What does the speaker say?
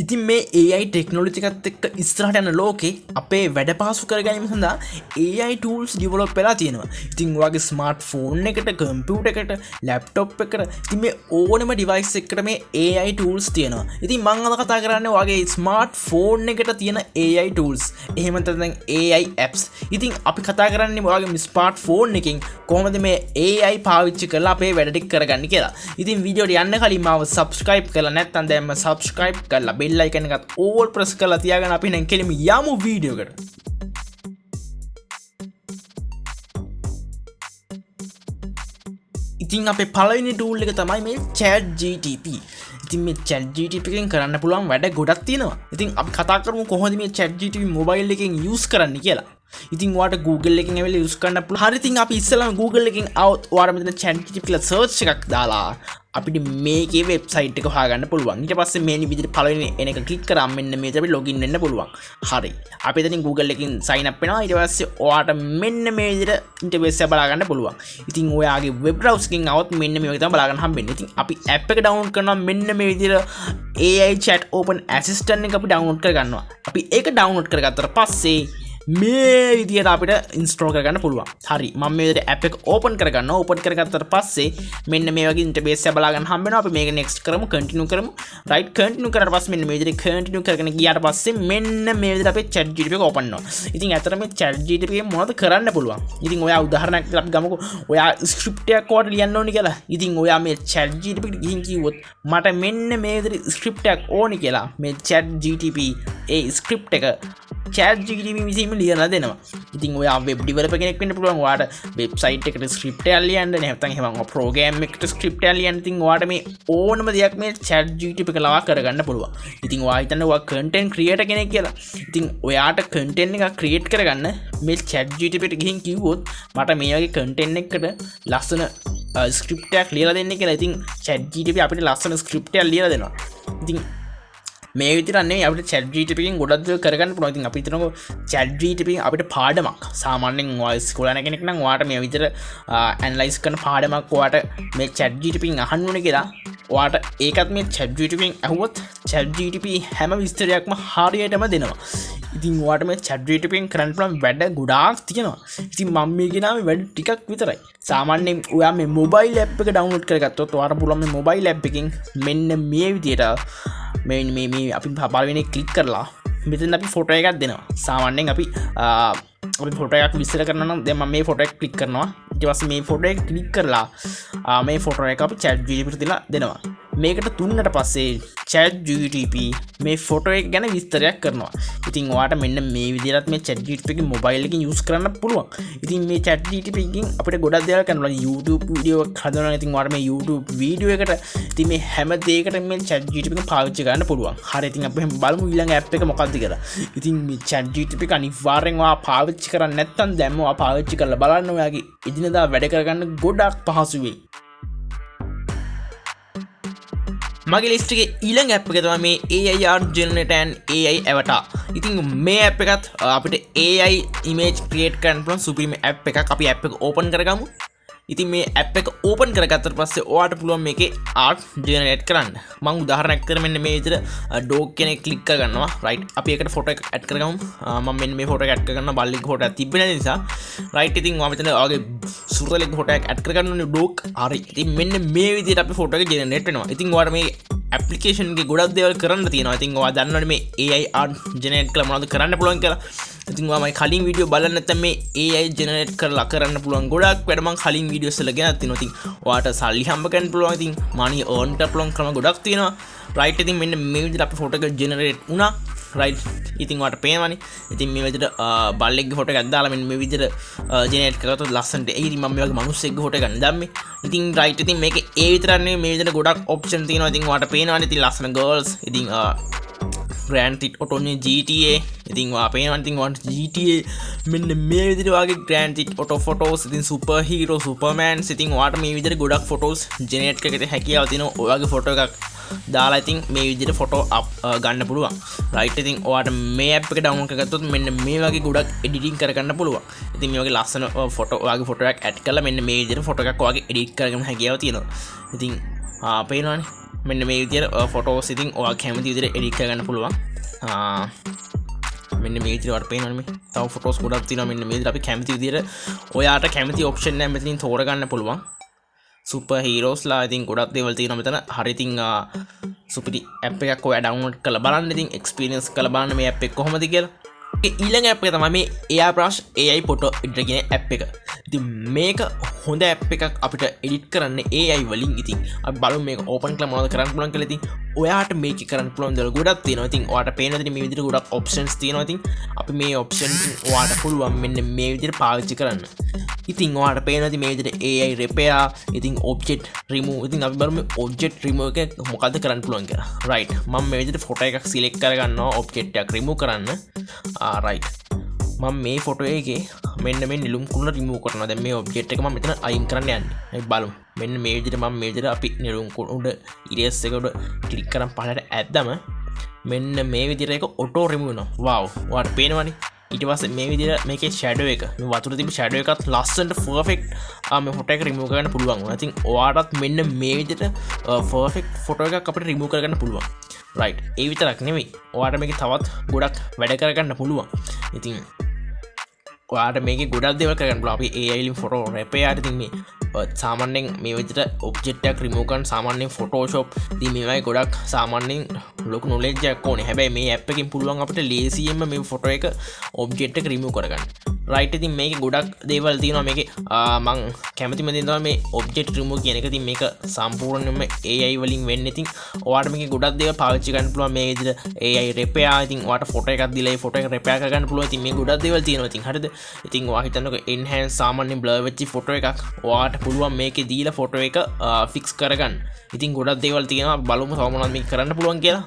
ඉතින් මේ AI technology එකත් එක්ක ඉස්සරහට යන ලෝකේ අපේ වැඩ පහසු කර ගැනීම සඳහා AI tools develop වෙලා තියෙනවා. ඉතින් ඔයාගේ ස්මාර්ට් ෆෝන් එකට, කම්පියුටර් එකට, ලැප්ටොප් එකට, ඉතින් මේ ඕනම ඩිවයිස් එකකට මේ AI tools තියෙනවා. ඉතින් මම අද කතා කරන්නේ ඔයාගේ ස්මාර්ට් ෆෝන් එකට තියෙන AI tools. එහෙම නැත්නම් AI apps. ඉතින් අපි කතා කරන්නේ ඔයාගේ ස්මාර්ට් ෆෝන් එකකින් කොහොමද මේ AI පාවිච්චි කරලා අපේ වැඩ ටික කරගන්නේ කියලා. ඉතින් වීඩියෝට යන්න කලින් මාව subscribe කරලා නැත්නම් දැන්ම subscribe කරලා bell icon එකත් all press කරලා තියාගෙන අපි දැන් කෙලිම යමු වීඩියෝ එකට. ඉතින් අපේ පළවෙනි tool එක තමයි මේ ChatGPT. ඉතින් මේ ChatGPT එකෙන් කරන්න පුළුවන් වැඩ ගොඩක් තියෙනවා. ඉතින් අපි කතා කරමු කොහොමද මේ ChatGPT mobile එකෙන් use කරන්නේ කියලා. ඉතින් ඔයාලට Google එකෙන් ඇවිල්ලා use කරන්න පුළුවන්. හරි ඉතින් අපි ඉස්සෙල්ලාම Google එකෙන් આવුත් ඔයාලා මෙතන ChatGPT කියලා search එකක් දාලා අපිට මේකේ වෙබ්සයිට් එක හොයාගන්න පුළුවන්. ඊට පස්සේ මේ විදිහට පළවෙනි එන එක ක්ලික් කරාම මෙන්න මේකට අපි login වෙන්න පුළුවන්. හරි. අපි එතනින් Google එකකින් sign up වෙනවා. ඊට පස්සේ ඔයාට මෙන්න මේ විදිහට interface එක බලා ගන්න පුළුවන්. ඉතින් ඔයාගේ web browser එකකින් આવුත් මෙන්න මේ වගේ තමයි බලා ගන්න හම්බෙන්නේ. ඉතින් අපි app එක download කරනවා මෙන්න මේ විදිහට AI chat open assistant එක අපි download කරගන්නවා. අපි ඒක download කරගත්තට පස්සේ මේ විදිහට අපිට ඉන්ස්ටෝල් කරගන්න පුළුවන්. හරි. මම මේ විදිහට app එක open කරගන්නවා. open කරගත්තට පස්සේ මෙන්න මේ වගේ interface එක බලා ගන්න හම්බ වෙනවා. අපි මේක next කරමු, continue කරමු. right continue කරලා පස්සේ මෙන්න මේ විදිහට continue කරගෙන ගියාට පස්සේ මෙන්න මේ විදිහට අපේ ChatGPT එක open වෙනවා. ඉතින් ඇත්තට මේ ChatGPT එකෙන් මොනවද කරන්න පුළුවන්? ඉතින් ඔයා උදාහරණයක් අපි ගමුකෝ. ඔයා script එකක් ඔයාලට ලියන්න ඕනි කියලා. ඉතින් ඔයා මේ ChatGPT එකට ගිහින් කිව්වොත් මට මෙන්න මේ විදිහට script එකක් ඕනි කියලා. මේ ChatGPT ඒ script එක ChatGPT විසින්ම ලියලා දෙනවා. ඉතින් ඔයා වෙබ් ඩෙවලොපර් කෙනෙක් වෙන්න පුළුවන්. ඔයාට වෙබ්සයිට් එකට ස්ක්‍රිප්ට් එකක් ලියන්න නැත්නම් එහෙම ප්‍රෝග්‍රෑම් එකකට ස්ක්‍රිප්ට් එකක් ලියන්න. ඉතින් ඔයාට මේ ඕනම දෙයක් මේ ChatGPT එක ලවා කරගන්න පුළුවන්. ඉතින් ඔයා හිතන්නේ ඔයා content creator කෙනෙක් කියලා. ඉතින් ඔයාට content එකක් create කරගන්න මේ ChatGPT එකට ගිහින් කිව්වොත් මට මේ වගේ content එකකට ලස්සන ස්ක්‍රිප්ට් එකක් ලියලා දෙන්න කියලා. ඉතින් ChatGPT අපිට ලස්සන ස්ක්‍රිප්ට් එකක් ලියලා දෙනවා. ඉතින් මේ විතරක් නෙවෙයි අපිට ChatGPT එකෙන් ගොඩක් දේ කරගන්න පුළුවන්. ඉතින් අපි හිතනකො ChatGPT එකෙන් අපිට පාඩමක් සාමාන්‍යයෙන් ඔයා ඉස්කෝලේ යන කෙනෙක් නම් ඔයාට මේ විදිහට ඇනලයිස් කරන පාඩමක් ඔයාට මේ ChatGPT එකෙන් අහන්න ඕනේ කියලා. ඔයාට ඒකත් මේ ChatGPT එකෙන් අහුවොත් ChatGPT හැම විස්තරයක්ම හරියටම දෙනවා. ඉතින් ඔයාට මේ ChatGPT එකෙන් කරන්න පුළුවන් වැඩ ගොඩාක් තියෙනවා. ඉතින් මම මේ ගෙනාවේ වැඩ ටිකක් විතරයි. සාමාන්‍යයෙන් ඔයා මේ මොබයිල් ඇප් එක ඩවුන්ලෝඩ් කරගත්තොත් ඔයාට පුළුවන් මේ මොබයිල් ඇප් එකෙන් මෙන්න මේ විදිහට මේ අපි පළවෙනි ක්ලික් කරලා මෙතන අපි ෆොටෝ එකක් දෙනවා. සාමාන්‍යයෙන් අපි ෆොටෝ එකක් විස්තර කරනවා නම් දැන් මම මේ ෆොටෝ එක ක්ලික් කරනවා. ඊට පස්සේ මේ ෆොටෝ එක ක්ලික් කරලා මේ ෆොටෝ එක අපි ChatGPT එකට දාලා දෙනවා. මේකට තුන්නට පස්සේ ChatGPT මේ ෆොටෝ එක ගැන විස්තරයක් කරනවා. ඉතින් ඔයාට මෙන්න මේ විදිහට මේ ChatGPT එකේ මොබයිල් එකකින් යූස් කරන්න පුළුවන්. ඉතින් මේ ChatGPT එකකින් අපිට ගොඩක් දේවල් කරන්න පුළුවන්. YouTube වීඩියෝ එකක් හදනවා. ඉතින් ඔයාට මේ YouTube වීඩියෝ එකට ඉතින් මේ හැම දෙයකටම මේ ChatGPT එක පාවිච්චි කරන්න පුළුවන්. හරි. ඉතින් අපි බලමු ඊළඟ app එක මොකක්ද කියලා. ඉතින් මේ ChatGPT එක අනිවාර්යෙන් ඔයා පාවිච්චි කරන්නේ නැත්නම් දැන්ම ඔයා පාවිච්චි කරලා බලන්න. ඔයාගේ එදිනදා වැඩ කරගන්න ගොඩක් පහසු වෙයි. මගේ ලිස්ට් එකේ ඊළඟ app එක තමයි මේ AI art generator and AI avatar. ඉතින් මේ app එකත් අපිට AI image create කරන්න පුළුවන් සුපිරිම app එකක්. අපි app එක open කරගමු. ඉතින් මේ app එක open කරගත්තට පස්සේ ඔයාට පුළුවන් මේකේ art generate කරන්න. මම උදාහරණයක් කරගෙන මෙන්න මේ විදිහට dog කෙනෙක් click කරගන්නවා. right. අපි ඒකට photo එක add කරගමු. මම මෙන්න මේ photo එක add කරගන්නවා. බල්ලෙක් photo එකක් තිබ්බේ නැති නිසා. right. ඉතින් ඔයා මෙතන ඔයාගේ සුරතලෙක් photo එකක් add කරගන්න ඕනේ dog. හරි. ඉතින් මෙන්න මේ විදිහට අපි photo එක generate වෙනවා. ඉතින් ඔයාට මේ application එකේ ගොඩක් දේවල් කරන්න තියෙනවා. ඉතින් ඔයා දන්නවනේ මේ AI art generate කරලා මොනවද කරන්න පුළුවන් කියලා. ඉතින් ඔයා මගේ කලින් වීඩියෝ බලන්න නැත්නම් මේ AI generate කරලා කරන්න පුළුවන් ගොඩක් වැඩ මම කලින් වීඩියෝස් වල ගෙනත් තිනවා. ඉතින් ඔයාට සල්ලි හම්බ කරන්න පුළුවන්. ඉතින් money earn කරන්න පුළුවන් ක්‍රම ගොඩක් තියෙනවා. right. ඉතින් මෙන්න මේ විදිහට අපේ ෆොටෝ එක generate වුණා. right. ඉතින් ඔයාට පේනවනේ. ඉතින් මේ විදිහට බල්ලෙක්ගේ ෆොටෝ එකක් දාලා මෙන්න මේ විදිහට generate කරගත්තොත් ලස්සනට. ඒ ඉතින් මම මේ වගේ මිනිස්සෙක්ගේ ෆොටෝ එකක් දැම්මේ. ඉතින් right. ඉතින් මේකේ ඒ විතරක් නෙමෙයි මේ විදිහට ගොඩක් option තියෙනවා. ඉතින් ඔයාට පේනවනේ. ඉතින් ලස්සන girls. ඉතින් Grand Theft Auto GTA. ඉතින් ඔයා පේනවනේ. ඉතින් ඔයාට GTA මෙන්න මේ විදිහට ඔයාගේ Grand Theft Auto photos. ඉතින් super hero Superman. ඉතින් ඔයාට මේ විදිහට ගොඩක් photos generate කරගන්න හැකියාව තියෙනවා. ඔයාගේ ෆොටෝ එකක් දාලා ඉතින් මේ විදිහට ෆොටෝ ගන්න පුළුවන්. right. ඉතින් ඔයාට මේ app එක download කරගත්තොත් මෙන්න මේ වගේ ගොඩක් editing කරගන්න පුළුවන්. ඉතින් මේ වගේ ලස්සන ෆොටෝ ඔයාගේ ෆොටෝ එකක් add කරලා මෙන්න මේ විදිහට ෆොටෝ එකක් ඔයාගේ edit කරගන්න හැකියාව තියෙනවා. ඉතින් පේනවනේ මෙන්න මේ විදිහට ෆොටෝස් ඉතින් ඔයා කැමති විදිහට එඩිට් කරගන්න පුළුවන්. මෙන්න මේ විදිහට වට පේනවනේ මේ. තව ෆොටෝස් ගොඩක් තියෙනවා මෙන්න මේ විදිහට අපි කැමති විදිහට ඔයාට කැමති ඔප්ෂන් එක මෙතනින් තෝරගන්න පුළුවන්. සුපර් හීරෝස්ලා ඉතින් ගොඩක් දේවල් තියෙනවා මෙතන. හරි ඉතින් සුපිරි ඇප් එකක් ඔයා ඩවුන්ලෝඩ් කරලා බලන්න. ඉතින් එක්ස්පීරියන්ස් කරලා බලන්න මේ ඇප් එක කොහොමද කියලා. ඊළඟ ඇප් එක තමයි මේ airbrush AI photo editor කියන ඇප් එක. ඉතින් මේක හොඳ ඇප් එකක් අපිට එඩිට් කරන්න AI වලින්. ඉතින් අපි බලමු මේක ඕපන් කරලා මොනවද කරන්න පුළුවන් කියලා. ඉතින් ඔයාට මේක කරන්න පුළුවන් දේවල් ගොඩක් තියෙනවා. ඉතින් ඔයාට පේනවා ඉතින් මේ විදිහට ගොඩක් ඔප්ෂන්ස් තියෙනවා. ඉතින් අපි මේ ඔප්ෂන් ඔයාට පුළුවන් මෙන්න මේ විදිහට පාවිච්චි කරන්න. ඉතින් ඔයාට පේනවා ඉතින් මේ විදිහට AI repair, ඉතින් object remove. ඉතින් අපි බලමු object remove එක මොකද්ද කරන්න පුළුවන් කියලා. right මම මේ විදිහට ෆොටෝ එකක් සිලෙක්ට් කරගන්නවා object එකක් remove කරන්න. right මම මේ ෆොටෝ එකේ මෙන්න මේ නිලුම් කුණ රිමූව් කරනවා. දැන් මේ ඔබ්ජෙක්ට් එක මම මෙතන අයින් කරන්න යන්නේ. අපි බලමු. මෙන්න මේ විදිහට මම මේ විදිහට අපි නිලුම් කුණ උඩ ඉරේස් එක උඩ ක්ලික් කරන් පහළට ඇද්දම මෙන්න මේ විදිහට ඒක ඔටෝ රිමූව් වෙනවා. wow ඔයාලට පේනවනේ. ඊට පස්සේ මේ විදිහට මේකේ ෂැඩෝ එක මේ වතුර තිබු ෂැඩෝ එකත් ලස්සනට පර්ෆෙක්ට් මේ ෆොටෝ එක රිමූව් කරගන්න පුළුවන් වුණා. ඉතින් ඔයාටත් මෙන්න මේ විදිහට පර්ෆෙක්ට් ෆොටෝ එකක් අපිට රිමූව් කරගන්න පුළුවන්. right ඒ විතරක් නෙමෙයි. ඔයාට මේක තවත් ගොඩක් වැඩ කරගන්න පුළුවන්. ඉතින් ඔයාට මේක ගොඩක් දේවල් කරගන්න පුළුවන්. අපි AI වලින් ෆොටෝ repair ඉතින් මේ සාමාන්‍යයෙන් මේ විදිහට ඔබ්ජෙක්ට් එකක් රිමූව් කරන්න සාමාන්‍යයෙන් Photoshop ඉතින් මේවයි ගොඩක් සාමාන්‍යයෙන් ලොකු knowledge එකක් ඕනේ. හැබැයි මේ ඇප් එකෙන් පුළුවන් අපිට ලේසියෙන්ම මේ ෆොටෝ එක ඔබ්ජෙක්ට් එක රිමූව් කරගන්න. right ඉතින් මේකේ ගොඩක් දේවල් තියෙනවා. මේකේ මම කැමතිම දේ තමයි මේ ඔබ්ජෙක්ට් රිමූව් කියන එක. ඉතින් මේක සම්පූර්ණයෙන්ම AI වලින් වෙන්නේ. ඉතින් ඔයාට මේකේ ගොඩක් දේවල් පාවිච්චි කරන්න පුළුවන්. මේ විදිහට AI repair ඉතින් ඔයාට ෆොටෝ එකක් දීලා ඒ ෆොටෝ එක repair කරගන්න පුළුවන්. ඉතින් මේ ගොඩක් දේවල් තියෙනවා. ඉතින් හරිද? ඉතින් ඔයා හිතන්නකෝ enhance සාමාන්‍යයෙන් blur වෙච්ච ෆොටෝ එකක් ඔයාට පුළුවන් මේකේ දීලා ෆොටෝ එක ෆික්ස් කරගන්න. ඉතින් ගොඩක් දේවල් තියෙනවා. අපි බලමු තව මොනවද මේක කරන්න පුළුවන් කියලා.